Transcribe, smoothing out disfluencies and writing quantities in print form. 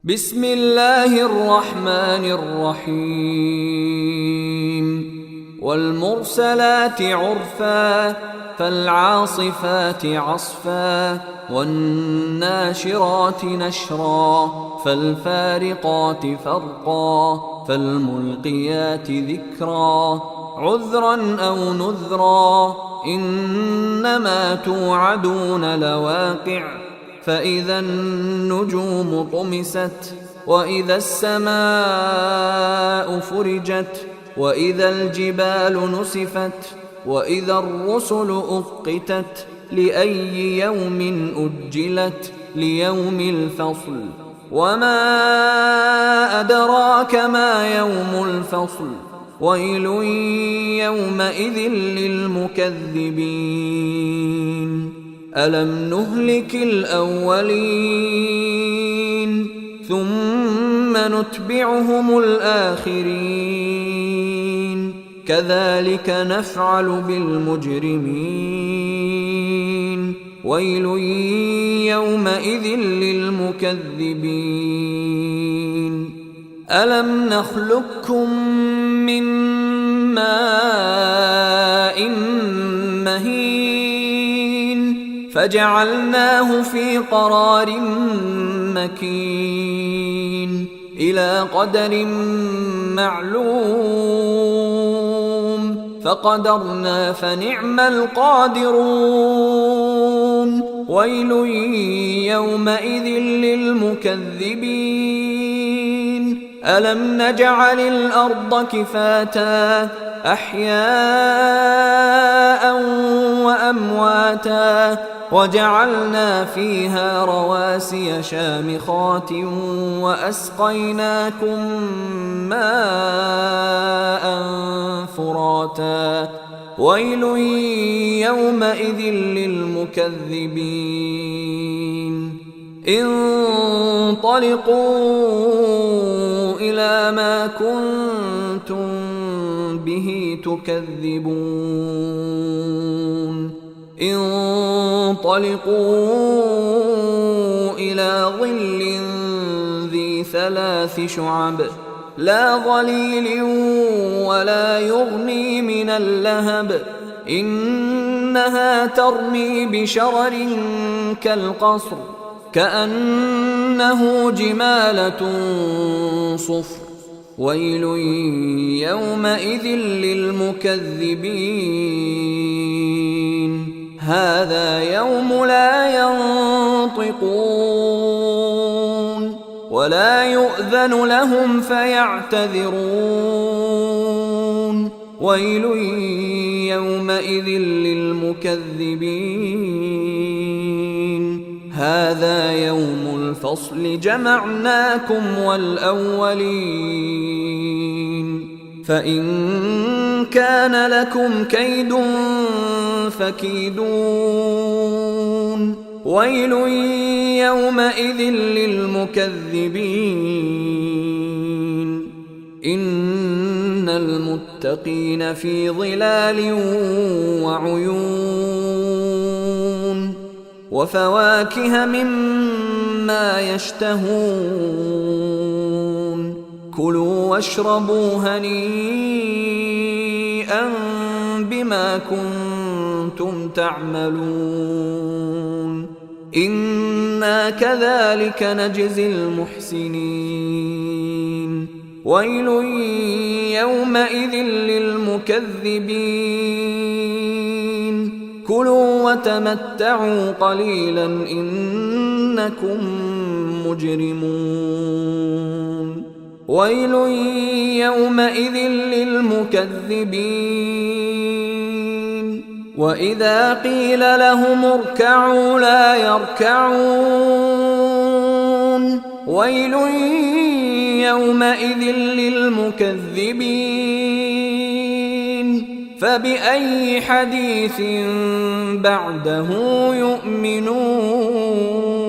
بسم الله الرحمن الرحيم والمرسلات عرفا فالعاصفات عصفا والناشرات نشرا فالفارقات فرقا فالملقيات ذكرا عذرا أو نذرا إنما توعدون لواقع فإذا النجوم طمست وإذا السماء فرجت وإذا الجبال نسفت وإذا الرسل أقتت لأي يوم أجلت ليوم الفصل وما أدراك ما يوم الفصل ويل يومئذ للمكذبين ألم نهلك الأولين ثم نتبعهم الآخرين كذلك نفعل بالمجرمين ويل يومئذ للمكذبين ألم نخلقكم من ماء مهين فجعلناه في قرار مكين إلى قدر معلوم فقدرنا فنعم القادرون ويل يومئذ للمكذبين ألم نجعل الأرض كفاتا أحياء وأمواتا وجعلنا فيها رواسي شامخات وأسقيناكم ماء فراتا ويل يومئذ للمكذبين انطلقوا إلى ما كنتم به تكذبون انطلقوا إلى ظل ذي 3 شعب لا ظليل ولا يغني من اللهب إنها ترمي بشرر كالقصر كأنه جمالة صفر ويل يومئذ للمكذبين هذا يوم لا ينطقون ولا يؤذن لهم فيعتذرون ويل يومئذ للمكذبين هذا يوم الفصل جمعناكم والأولين فإن كان لكم كيد فكيدون ويل يومئذ للمكذبين إن المتقين في ظلال وعيون وفواكه مما يشتهون كلوا واشربوا هنيئا بما كنتم تعملون إنا كذلك نجزي المحسنين ويل يومئذ للمكذبين كلوا وتمتعوا قليلا إنكم مجرمون ويل يومئذ للمكذبين وإذا قيل لهم اركعوا لا يركعون ويل يومئذ للمكذبين فبأي حديث بعده يؤمنون